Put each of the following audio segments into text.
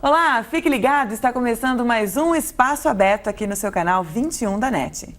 Olá, fique ligado, está começando mais um Espaço Aberto aqui no seu canal 21 da NET.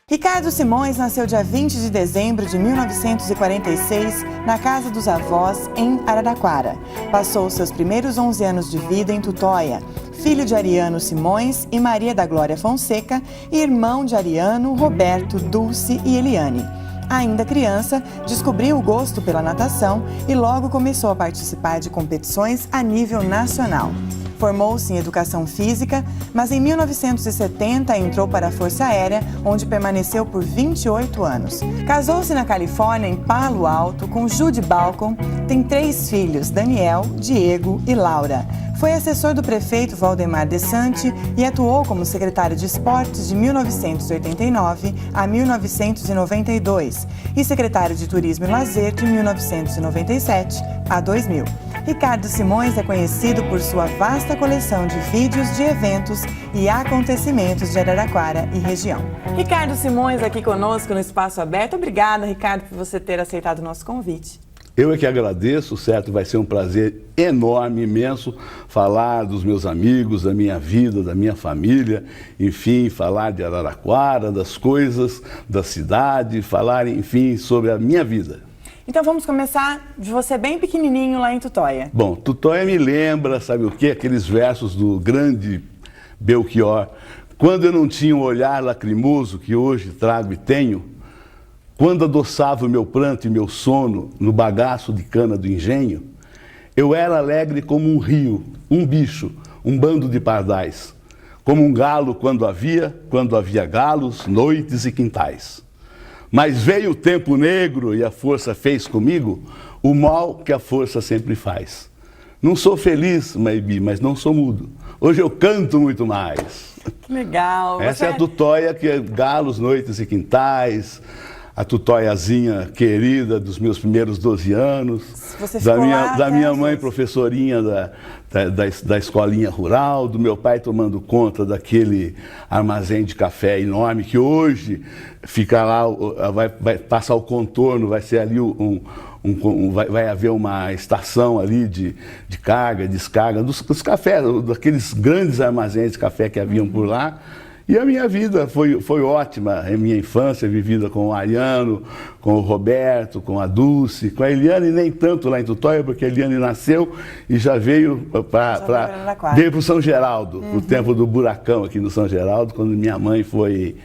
Ricardo Simões nasceu dia 20 de dezembro de 1946 na casa dos avós em Araraquara. Passou seus primeiros 11 anos de vida em Tutóia. Filho de Ariano Simões e Maria da Glória Fonseca e irmão de Ariano, Roberto, Dulce e Eliane. Ainda criança, descobriu o gosto pela natação e logo começou a participar de competições a nível nacional. Formou-se em Educação Física, mas em 1970 entrou para a Força Aérea, onde permaneceu por 28 anos. Casou-se na Califórnia, em Palo Alto, com Judy Balcom. Tem 3 filhos, Daniel, Diego e Laura. Foi assessor do prefeito Valdemar De Santi e atuou como secretário de Esportes de 1989 a 1992 e secretário de Turismo e Lazer de 1997 a 2000. Ricardo Simões é conhecido por sua vasta coleção de vídeos de eventos e acontecimentos de Araraquara e região. Ricardo Simões aqui conosco no Espaço Aberto. Obrigada, Ricardo, por você ter aceitado o nosso convite. Eu é que agradeço, certo? Vai ser um prazer enorme, imenso, falar dos meus amigos, da minha vida, da minha família, enfim, falar de Araraquara, das coisas da cidade, falar, enfim, sobre a minha vida. Então vamos começar de você bem pequenininho lá em Tutóia. Bom, Tutóia me lembra, sabe o quê? Aqueles versos do grande Belchior. Quando eu não tinha um olhar lacrimoso que hoje trago e tenho, quando adoçava o meu pranto e meu sono no bagaço de cana do engenho, eu era alegre como um rio, um bicho, um bando de pardais, como um galo quando havia galos, noites e quintais. Mas veio o tempo negro e a força fez comigo o mal que a força sempre faz. Não sou feliz, Maybe, mas não sou mudo. Hoje eu canto muito mais. Que legal! Essa é a Tutóia, que é galos, noites e quintais. A Tutóiazinha querida dos meus primeiros 12 anos, da minha mãe professorinha da escolinha rural, do meu pai tomando conta daquele armazém de café enorme que hoje fica lá, vai passar o contorno, vai ser ali vai haver uma estação ali de carga, descarga dos cafés, daqueles grandes armazéns de café que haviam por lá. E a minha vida foi ótima, a minha infância vivida com o Ariano, com o Roberto, com a Dulce, com a Eliane, nem tanto lá em Tutóia, porque a Eliane nasceu e já veio veio para o São Geraldo, no tempo do buracão aqui no São Geraldo, quando minha mãe foi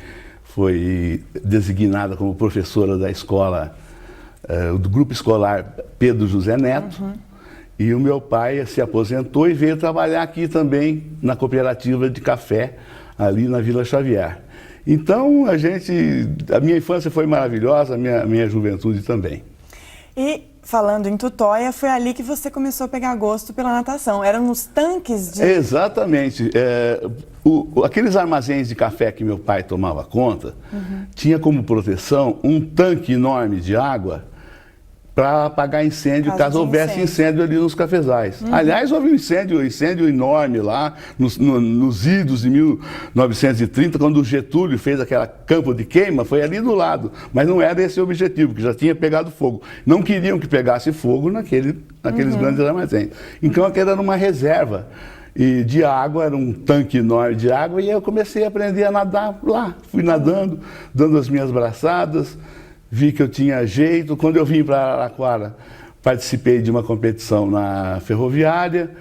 designada como professora da escola, do grupo escolar Pedro José Neto. E o meu pai se aposentou e veio trabalhar aqui também na cooperativa de café, ali na Vila Xavier. Então, a minha infância foi maravilhosa, a minha juventude também. E, falando em Tutóia, foi ali que você começou a pegar gosto pela natação. Eram nos tanques de... Exatamente. Aqueles armazéns de café que meu pai tomava conta, tinha como proteção um tanque enorme de água para apagar incêndio, caso houvesse incêndio ali nos cafezais. Aliás, houve um incêndio enorme lá, nos idos de 1930, quando o Getúlio fez aquela campo de queima, foi ali do lado. Mas não era esse o objetivo, que já tinha pegado fogo. Não queriam que pegasse fogo naqueles grandes armazéns. Então, aquela era uma reserva de água, era um tanque enorme de água, e eu comecei a aprender a nadar lá. Fui nadando, dando as minhas braçadas, vi que eu tinha jeito. Quando eu vim para Araraquara, participei de uma competição na Ferroviária,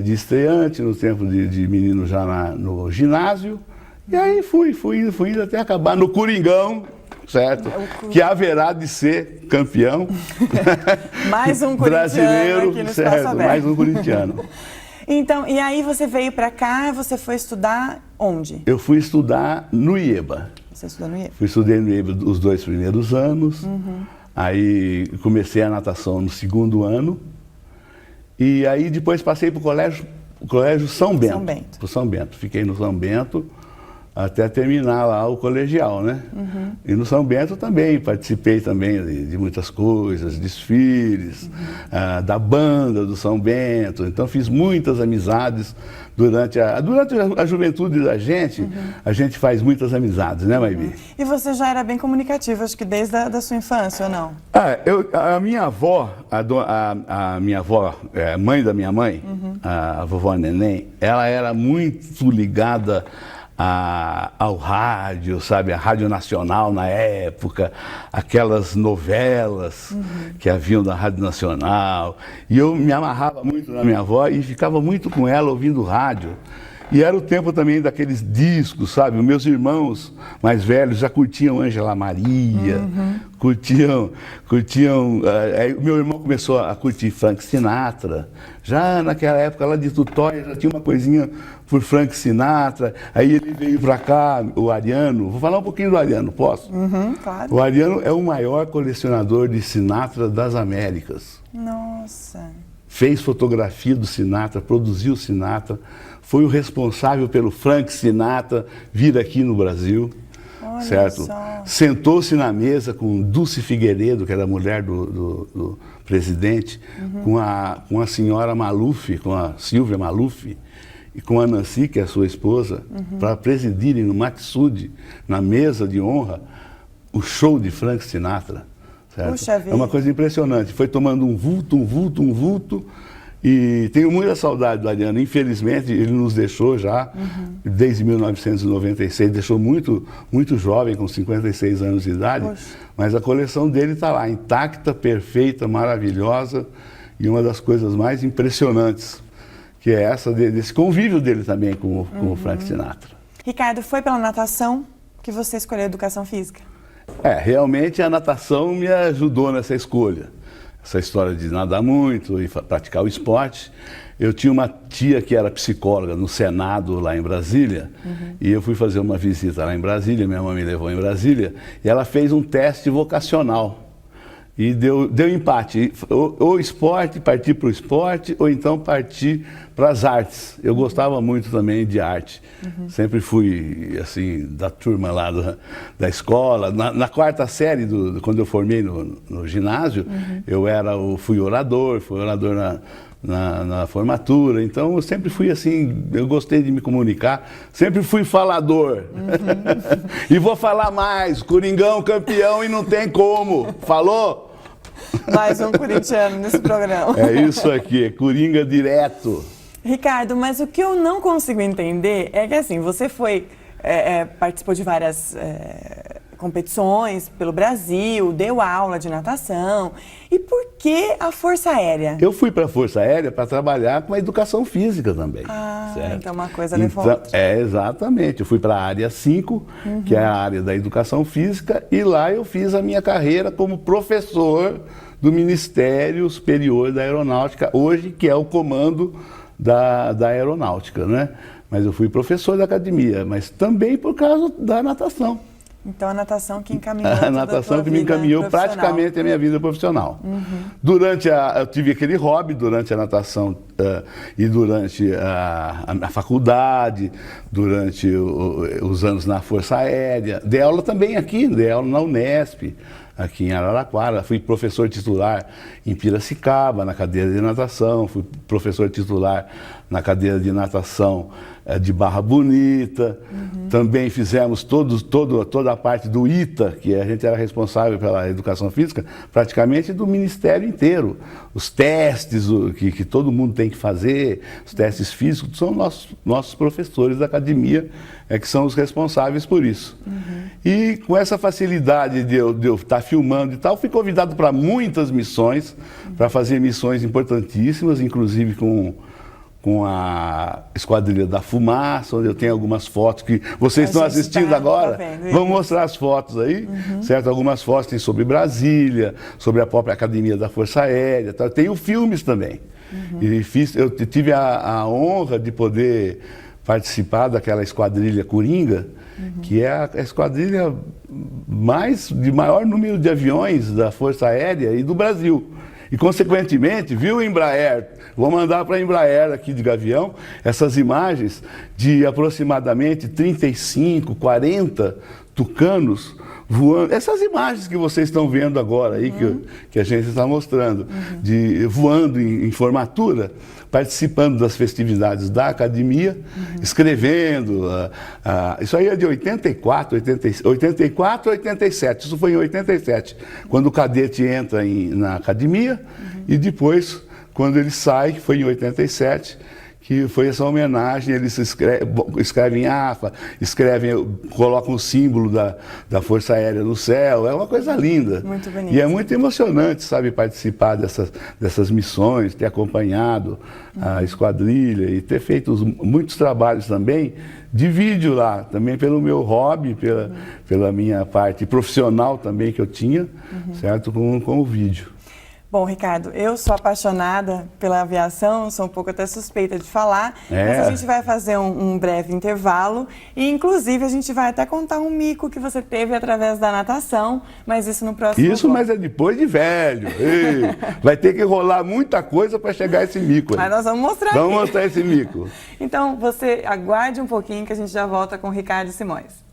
de estreante, no tempo de menino já no ginásio. E aí fui indo até acabar no Coringão, certo? Que haverá de ser campeão. Mais um brasileiro, aqui no certo? Espaço Aberto. Mais um corintiano. Então, e aí você veio para cá, você foi estudar onde? Eu fui estudar no IEBA. Você estudou no IEBA? Estudei no IEBA os 2 primeiros anos, aí comecei a natação no 2º ano, e aí depois passei para o colégio São Bento. São Bento. Fiquei no São Bento até terminar lá o colegial, né? E no São Bento também, participei também de muitas coisas, desfiles, da banda do São Bento. Então fiz muitas amizades durante a juventude da gente, a gente faz muitas amizades, né, Maybi? E você já era bem comunicativo, acho que desde a sua infância, ou não? A minha avó, a minha avó, mãe da minha mãe, a vovó Neném, ela era muito ligada ao rádio, sabe, a Rádio Nacional na época, aquelas novelas que haviam da Rádio Nacional, e eu me amarrava muito na minha avó e ficava muito com ela ouvindo rádio. E era o tempo também daqueles discos, sabe? Os meus irmãos mais velhos já curtiam Ângela Maria, curtiam. Aí o meu irmão começou a curtir Frank Sinatra. Já naquela época lá de Tutóia já tinha uma coisinha por Frank Sinatra. Aí ele veio para cá, o Ariano. Vou falar um pouquinho do Ariano, posso? Claro. O Ariano é o maior colecionador de Sinatra das Américas. Nossa. Fez fotografia do Sinatra, produziu Sinatra, foi o responsável pelo Frank Sinatra vir aqui no Brasil, Olha certo? Só. Sentou-se na mesa com Dulce Figueiredo, que era a mulher do presidente, com a senhora Maluf, com a Silvia Maluf, e com a Nancy, que é a sua esposa, para presidirem no Maxud, na mesa de honra, o show de Frank Sinatra. Certo? Puxa vida. É uma coisa impressionante. Foi tomando um vulto, e tenho muita saudade do Ariano. Infelizmente, ele nos deixou já, desde 1996, deixou muito jovem, com 56 anos de idade, mas a coleção dele está lá, intacta, perfeita, maravilhosa, e uma das coisas mais impressionantes, que é essa desse convívio dele também com o Frank Sinatra. Ricardo, foi pela natação que você escolheu educação física? Realmente a natação me ajudou nessa escolha. Essa história de nadar muito e praticar o esporte. Eu tinha uma tia que era psicóloga no Senado, lá em Brasília, e eu fui fazer uma visita lá em Brasília, minha mãe me levou em Brasília, e ela fez um teste vocacional. E deu empate, ou esporte, partir para o esporte, ou então partir para as artes. Eu gostava muito também de arte. Sempre fui, assim, da turma lá da escola. Na quarta série, quando eu formei no ginásio, fui orador na formatura. Então, eu sempre fui assim, eu gostei de me comunicar, sempre fui falador. E vou falar mais, Coringão campeão e não tem como. Falou? Mais um corintiano nesse programa. É isso aqui, é Coringa direto. Ricardo, mas o que eu não consigo entender é que assim, você participou de várias competições pelo Brasil, deu aula de natação. E por que a Força Aérea? Eu fui para a Força Aérea para trabalhar com a educação física também. Certo? Então uma coisa levou a outra. Exatamente. Eu fui para a área 5, que é a área da educação física, e lá eu fiz a minha carreira como professor do Ministério Superior da Aeronáutica, hoje que é o comando da Aeronáutica, né? Mas eu fui professor da academia, mas também por causa da natação. Então a natação que encaminhou a natação que me encaminhou praticamente a minha vida profissional. Eu tive aquele hobby durante a natação e durante a faculdade, durante os anos na Força Aérea. Dei aula também aqui, dei aula na Unesp, aqui em Araraquara. Fui professor titular em Piracicaba, na cadeira de natação. Fui professor titular na cadeira de natação de Barra Bonita. Também fizemos toda a parte do ITA, que a gente era responsável pela educação física, praticamente do Ministério inteiro. Os testes que todo mundo tem que fazer, os testes físicos, são nossos professores da academia que são os responsáveis por isso. E com essa facilidade de eu estar filmando e tal, fui convidado para muitas missões, para fazer missões importantíssimas, inclusive com a Esquadrilha da Fumaça, onde eu tenho algumas fotos que vocês estão assistindo agora. Vamos mostrar as fotos aí, certo? Algumas fotos tem sobre Brasília, sobre a própria Academia da Força Aérea, tá? Tenho filmes também. E eu tive a honra de poder participar daquela Esquadrilha Coringa, que é a esquadrilha de maior número de aviões da Força Aérea e do Brasil. E, consequentemente, viu o Embraer, vou mandar para a Embraer aqui de Gavião, essas imagens de aproximadamente 35, 40 tucanos voando. Essas imagens que vocês estão vendo agora aí, que a gente está mostrando, voando em formatura, participando das festividades da academia, escrevendo. Isso aí é de 84, 87. Isso foi em 87, quando o cadete entra na academia, e depois, quando ele sai, que foi em 87, que foi essa homenagem. Eles escrevem AFA, colocam o símbolo da Força Aérea no céu. É uma coisa linda. Muito bonito. E é muito emocionante, sabe, participar dessas missões, ter acompanhado a esquadrilha e ter feito muitos trabalhos também de vídeo lá, também pelo meu hobby, pela minha parte profissional também que eu tinha, certo, com o vídeo. Bom, Ricardo, eu sou apaixonada pela aviação, sou um pouco até suspeita de falar, mas a gente vai fazer um breve intervalo e, inclusive, a gente vai até contar um mico que você teve através da natação, mas isso no próximo bloco. Mas é depois de velho. Ei, vai ter que rolar muita coisa para chegar esse mico aí. Mas nós vamos mostrar Vamos mostrar esse mico. Então, você aguarde um pouquinho que a gente já volta com o Ricardo Simões.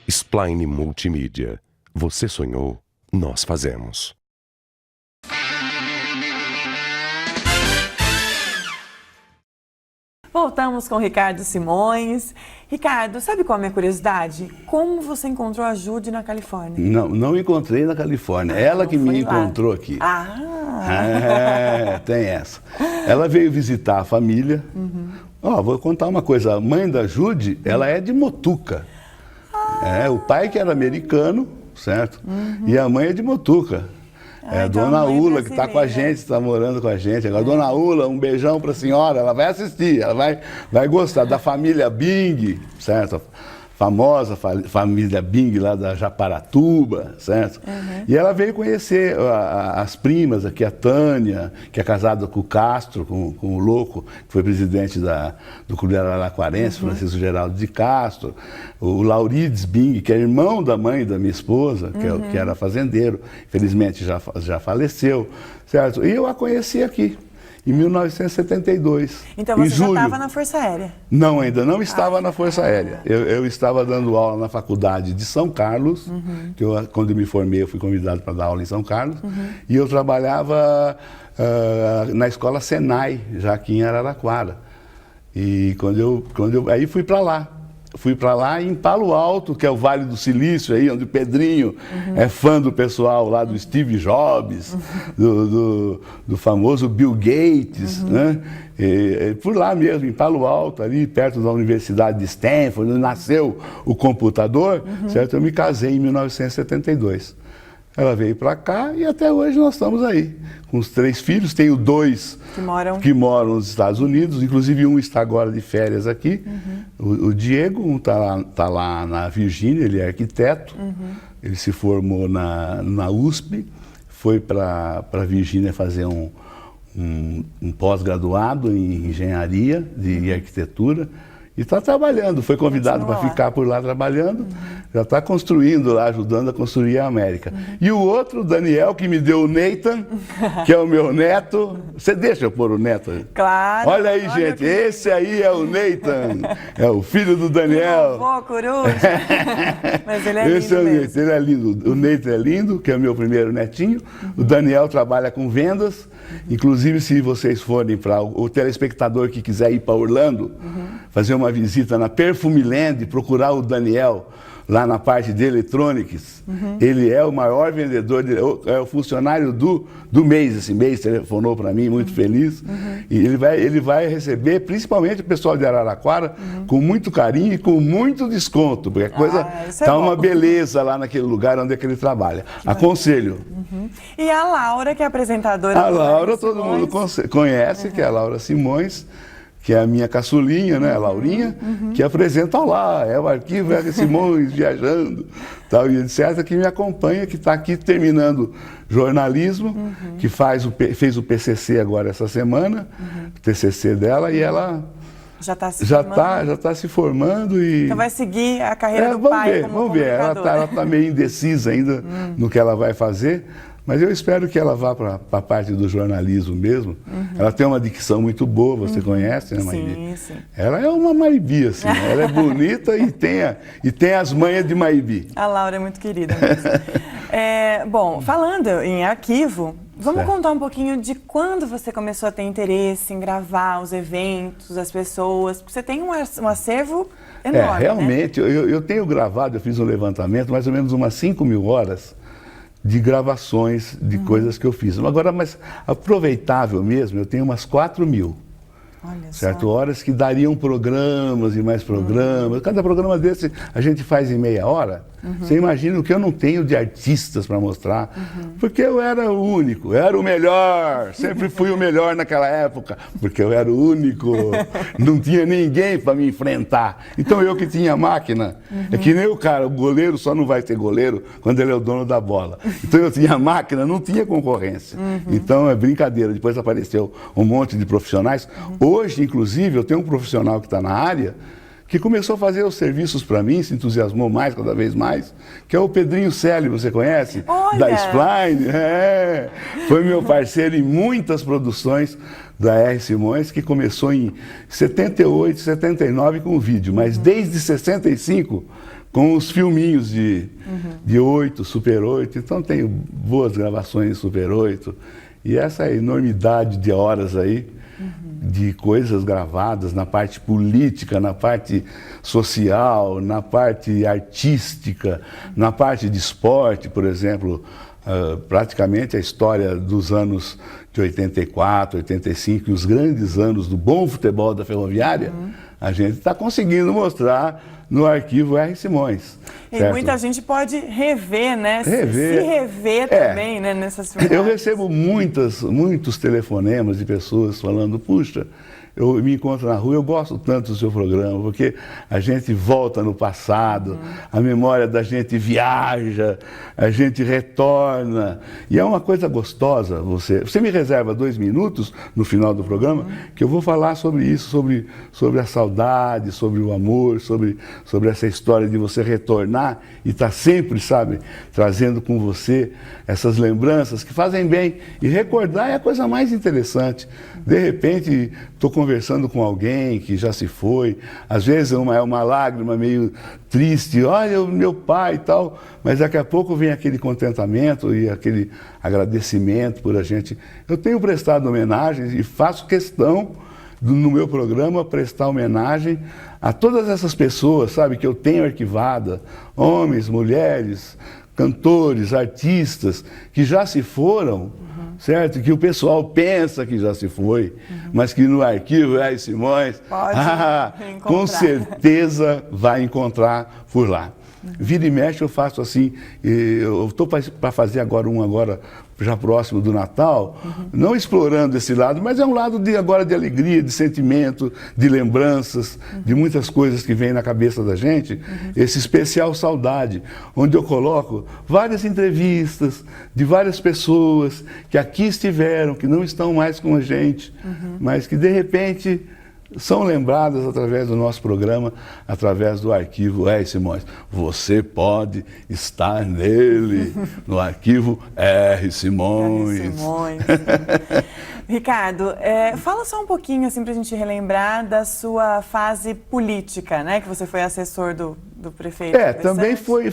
Spline Multimídia. Você sonhou, nós fazemos. Voltamos com o Ricardo Simões. Ricardo, sabe qual é a minha curiosidade? Como você encontrou a Judy na Califórnia? Não encontrei na Califórnia. Ela que me encontrou aqui. Tem essa. Ela veio visitar a família. Vou contar uma coisa. A mãe da Judy, ela é de Motuca. O pai que era americano, certo? E a mãe é de Motuca. É a Dona Ula, que está com a gente, está morando com a gente. Agora, Dona Ula, um beijão para a senhora, ela vai assistir, ela vai gostar da família Bing, certo? Famosa família Bing lá da Japaratuba, certo? E ela veio conhecer as primas aqui, a Tânia, que é casada com o Castro, com o Louco, que foi presidente do Clube Araraquarense, Francisco Geraldo de Castro, o Laurides Bing, que é irmão da mãe da minha esposa, que era fazendeiro, infelizmente já faleceu, certo? E eu a conheci aqui. Em 1972. Então você já estava na Força Aérea? Não, ainda não estava na Força Aérea. Eu estava dando aula na faculdade de São Carlos, que quando eu me formei eu fui convidado para dar aula em São Carlos, e eu trabalhava na escola Senai, já aqui em Araraquara. E aí fui para lá. Fui para lá em Palo Alto, que é o Vale do Silício, aí, onde o Pedrinho é fã do pessoal lá do Steve Jobs, do famoso Bill Gates, né? Por lá mesmo, em Palo Alto, ali perto da Universidade de Stanford, onde nasceu o computador, certo? Eu me casei em 1972. Ela veio para cá e até hoje nós estamos aí, com os 3 filhos. Tenho 2 que moram nos Estados Unidos, inclusive um está agora de férias aqui. O Diego, um está lá na Virgínia, ele é arquiteto, ele se formou na USP, foi para a Virgínia fazer um pós-graduado em engenharia de arquitetura E está trabalhando, foi convidado para ficar por lá trabalhando, já está construindo lá, ajudando a construir a América. E o outro, o Daniel, que me deu o Nathan, que é o meu neto. Você deixa eu pôr o neto? Claro. Olha aí, gente, esse aí é o Nathan, é o filho do Daniel. Vovô, coruja. Mas ele é lindo Esse é o mesmo. Nathan, ele é lindo. O Nathan é lindo, que é o meu primeiro netinho. O Daniel trabalha com vendas. Inclusive, se vocês forem para o telespectador que quiser ir para Orlando, fazer uma visita na Perfumeland, procurar o Daniel lá na parte de eletrônicos, ele é o maior vendedor, é o funcionário do mês. Esse mês telefonou para mim, muito feliz. E ele vai receber, principalmente o pessoal de Araraquara, com muito carinho e com muito desconto, porque a coisa está uma beleza lá naquele lugar onde é que ele trabalha. Aconselho. E a Laura, que é apresentadora. A Laura todo mundo conhece, que é a Laura Simões, que é a minha caçulinha, né, a Laurinha, que apresenta lá, é o arquivo R. Simões viajando, tal, e etc., que me acompanha, que está aqui terminando jornalismo, que fez o PCC agora essa semana, o TCC dela, e ela já está se formando e... Então vai seguir a carreira do pai como Vamos ver, ela está meio indecisa ainda no que ela vai fazer, mas eu espero que ela vá para a parte do jornalismo mesmo. Ela tem uma dicção muito boa, você conhece, né, Maibi? Sim, sim. Ela é uma Maibi, assim, né? Ela é bonita e tem as manhas de Maibi. A Laura é muito querida mesmo. Bom, falando em arquivo, vamos contar um pouquinho de quando você começou a ter interesse em gravar os eventos, as pessoas, porque você tem um acervo enorme, realmente, né? eu tenho gravado, eu fiz um levantamento, mais ou menos umas 5.000 horas de gravações de coisas que eu fiz. Agora, mas aproveitável mesmo, eu tenho umas 4.000. Olha certo? Só. Horas que dariam programas e mais programas. Cada programa desse a gente faz em meia hora. Você imagina o que eu não tenho de artistas para mostrar. Porque eu era o único, eu era o melhor. Sempre fui o melhor naquela época. Porque eu era o único. Não tinha ninguém para me enfrentar. Então eu que tinha máquina. É que nem o cara, o goleiro só não vai ter goleiro quando ele é o dono da bola. Então eu tinha máquina, não tinha concorrência. Então é brincadeira. Depois apareceu um monte de profissionais. Hoje, inclusive, eu tenho um profissional que está na área que começou a fazer os serviços para mim, se entusiasmou mais, cada vez mais, que é o Pedrinho Celi, você conhece? Olha! Da Spline, foi meu parceiro em muitas produções da R. Simões, que começou em 78, 79 com o vídeo, mas desde 65 com os filminhos de 8, Super 8, então tenho boas gravações em Super 8, e essa enormidade de horas aí, de coisas gravadas na parte política, na parte social, na parte artística, na parte de esporte, por exemplo, praticamente a história dos anos de 84, 85, e os grandes anos do bom futebol da Ferroviária, a gente está conseguindo mostrar no arquivo R. Simões. E muita gente pode rever, né? Se rever também, né, nessas filmagens. Eu recebo muitos telefonemas de pessoas falando, puxa, eu me encontro na rua, eu gosto tanto do seu programa, porque a gente volta no passado, a memória da gente viaja, a gente retorna, e é uma coisa gostosa. Você me reserva 2 minutos no final do programa, que eu vou falar sobre isso, sobre a saudade, sobre o amor, sobre essa história de você retornar e estar sempre, sabe, trazendo com você essas lembranças que fazem bem. E recordar é a coisa mais interessante. De repente, estou conversando com alguém que já se foi, às vezes é uma lágrima meio triste, olha o meu pai e tal, mas daqui a pouco vem aquele contentamento e aquele agradecimento por a gente. Eu tenho prestado homenagens e faço questão, no meu programa, prestar homenagem a todas essas pessoas, sabe, que eu tenho arquivada, homens, mulheres, cantores, artistas, que já se foram, certo? Que o pessoal pensa que já se foi, mas que no arquivo R. Simões, com certeza vai encontrar por lá. Vira e mexe eu faço assim, eu estou para fazer agora já próximo do Natal, não explorando esse lado, mas é um lado agora de alegria, de sentimento, de lembranças, de muitas coisas que vêm na cabeça da gente, esse especial Saudade, onde eu coloco várias entrevistas de várias pessoas que aqui estiveram, que não estão mais com a gente, mas que de repente são lembradas através do nosso programa, através do arquivo R. Simões. Você pode estar nele, no arquivo R. Simões. R. Simões. Ricardo, fala só um pouquinho, assim, para a gente relembrar da sua fase política, né? Que você foi assessor do prefeito. Também foi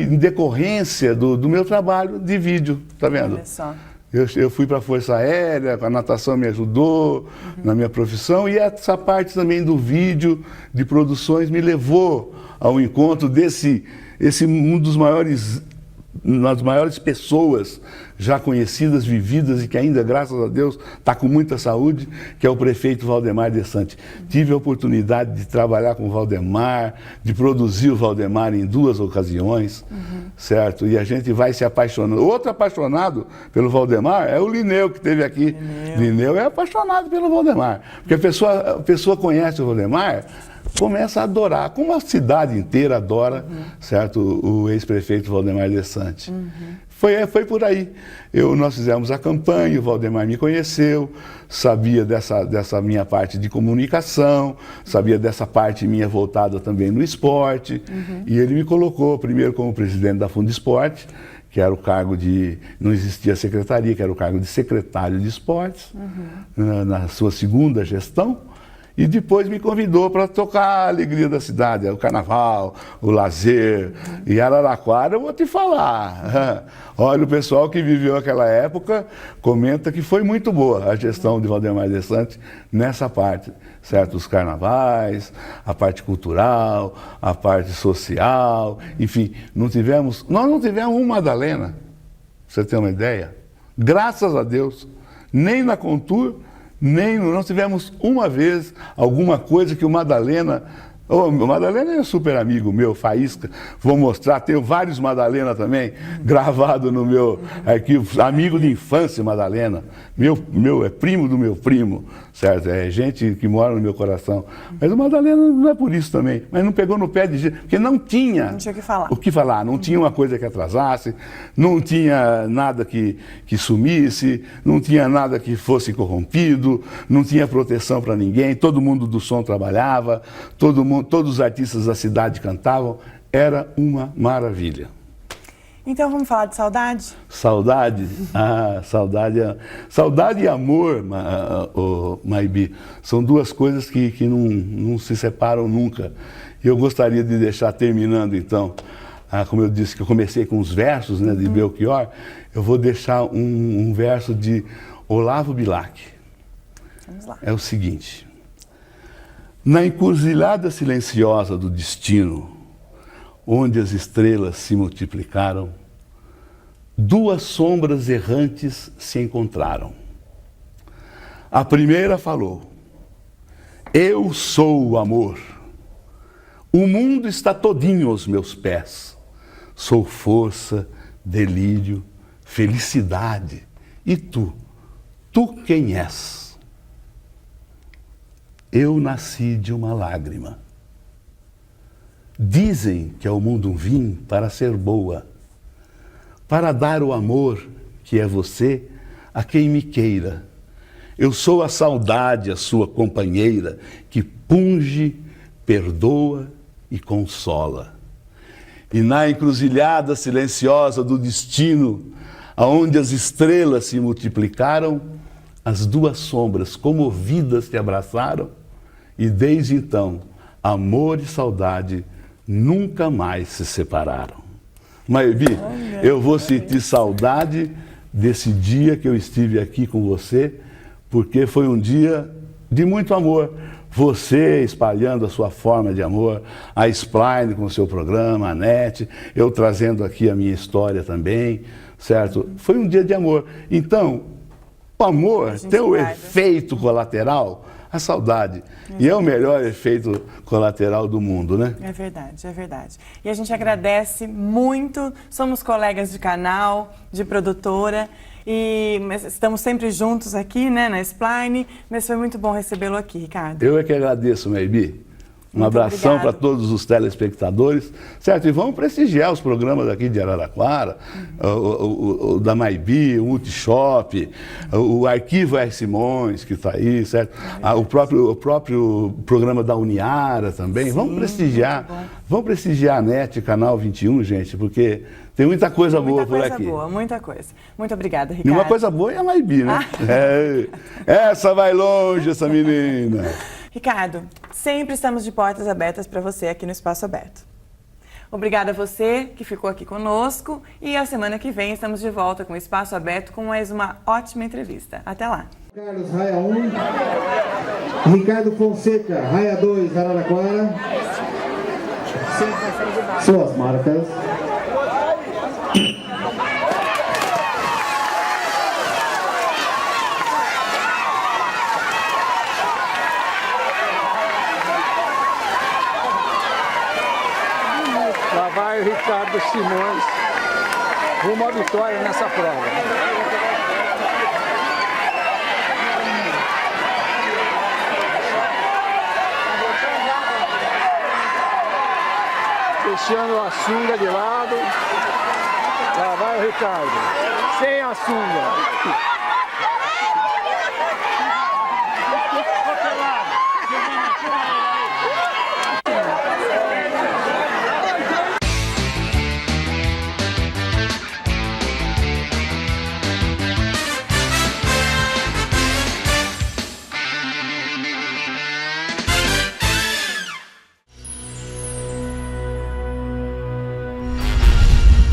em decorrência do meu trabalho de vídeo, tá vendo? Olha só. Eu fui para a Força Aérea, a natação me ajudou na minha profissão, e essa parte também do vídeo, de produções, me levou ao encontro um dos maiores, das maiores pessoas já conhecidas, vividas e que ainda, graças a Deus, está com muita saúde, que é o prefeito Valdemar Dessante. Tive a oportunidade de trabalhar com o Valdemar, de produzir o Valdemar em 2 ocasiões, certo? E a gente vai se apaixonando. Outro apaixonado pelo Valdemar é o Lineu, que esteve aqui. Lineu é apaixonado pelo Valdemar, porque a pessoa conhece o Valdemar, começa a adorar, como a cidade inteira adora, certo, o ex-prefeito Valdemar Dessante. Foi por aí. Nós fizemos a campanha, o Valdemar me conheceu, sabia dessa minha parte de comunicação, sabia dessa parte minha voltada também no esporte, e ele me colocou primeiro como presidente da Fundesporte, que era o cargo não existia secretaria, que era o cargo de secretário de esportes, na sua segunda gestão. E depois me convidou para tocar a alegria da cidade, o carnaval, o lazer. E Araraquara, eu vou te falar. Olha, o pessoal que viveu aquela época comenta que foi muito boa a gestão de Valdemar Dessante nessa parte, certo? Os carnavais, a parte cultural, a parte social, enfim, nós não tivemos uma Madalena, pra você ter uma ideia. Graças a Deus, nem na Contur, nós tivemos uma vez alguma coisa que o Madalena... O Madalena é um super amigo meu, Faísca. Vou mostrar, tenho vários Madalena também, gravado no meu arquivo. Amigo de infância, Madalena. É primo do meu primo, certo? É gente que mora no meu coração. Mas o Madalena não é por isso também. Mas não pegou no pé de jeito, porque não tinha o que falar. Não tinha uma coisa que atrasasse, não tinha nada que sumisse, não tinha nada que fosse corrompido, não tinha proteção para ninguém, todo mundo do som trabalhava, todos os artistas da cidade cantavam, era uma maravilha. Então vamos falar de saudade? Saudade? Saudade e amor, Maibi, são duas coisas que não se separam nunca. Eu gostaria de deixar terminando, então, como eu disse que eu comecei com os versos, né, de Belchior, eu vou deixar um verso de Olavo Bilac. Vamos lá. É o seguinte: na encruzilhada silenciosa do destino, onde as estrelas se multiplicaram, 2 sombras errantes se encontraram. A primeira falou: eu sou o amor. O mundo está todinho aos meus pés. Sou força, delírio, felicidade. E tu quem és? Eu nasci de uma lágrima. Dizem que ao mundo vim para ser boa, para dar o amor que é você a quem me queira. Eu sou a saudade, a sua companheira, que punge, perdoa e consola. E na encruzilhada silenciosa do destino, aonde as estrelas se multiplicaram, as 2 sombras comovidas te abraçaram, e desde então, amor e saudade nunca mais se separaram. Maibi, eu vou sentir saudade desse dia que eu estive aqui com você, porque foi um dia de muito amor. Você espalhando a sua forma de amor, a Spline com o seu programa, a NET, eu trazendo aqui a minha história também, certo? Foi um dia de amor. Então, o amor tem o efeito colateral, a saudade. E é o melhor efeito colateral do mundo, né? É verdade, é verdade. E a gente agradece muito, somos colegas de canal, de produtora, e estamos sempre juntos aqui, né, na Spline, mas foi muito bom recebê-lo aqui, Ricardo. Eu é que agradeço, Maibi. Um abração para todos os telespectadores, certo? E vamos prestigiar os programas aqui de Araraquara, o da Maibi, o Multishop, o Arquivo R. Simões, que está aí, certo? O próprio programa da Uniara também. Sim, vamos prestigiar a NET, Canal 21, gente, porque tem muita coisa boa por aqui. Muita coisa. Muito obrigada, Ricardo. E uma coisa boa é a Maibi, né? Essa vai longe, essa menina. Ricardo, sempre estamos de portas abertas para você aqui no Espaço Aberto. Obrigada a você que ficou aqui conosco e a semana que vem estamos de volta com o Espaço Aberto com mais uma ótima entrevista. Até lá. Carlos, Raia 1, Ricardo Fonseca, Raia 2, Araraquara. Suas marcas. Lá vai o Ricardo Simões rumo à vitória nessa prova. Deixando a sunga de lado. Lá vai o Ricardo. Sem a sunga.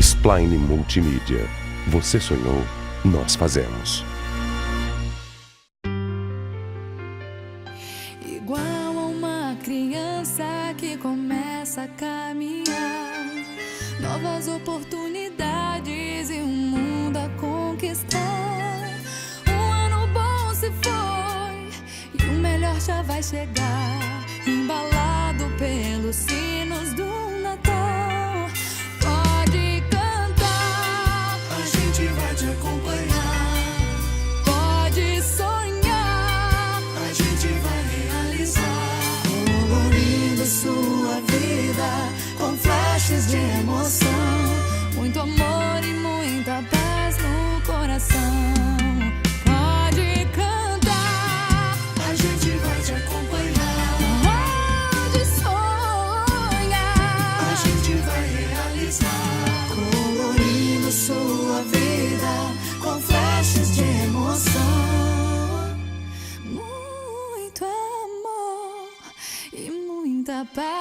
Spline Multimídia. Você sonhou, nós fazemos. Igual a uma criança que começa a caminhar, novas oportunidades e um mundo a conquistar. Um ano bom se foi e o melhor já vai chegar, embalado pelos sinos do Natal. De emoção, muito amor e muita paz no coração. Pode cantar, a gente vai te acompanhar. Pode sonhar, a gente vai realizar. Colorindo sua vida com flashes de emoção. Muito amor e muita paz.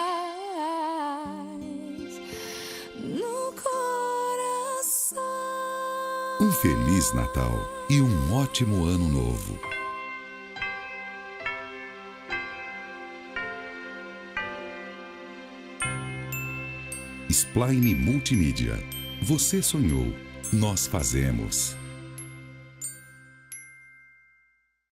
Um Feliz Natal e um ótimo Ano Novo. Spline Multimídia. Você sonhou, nós fazemos.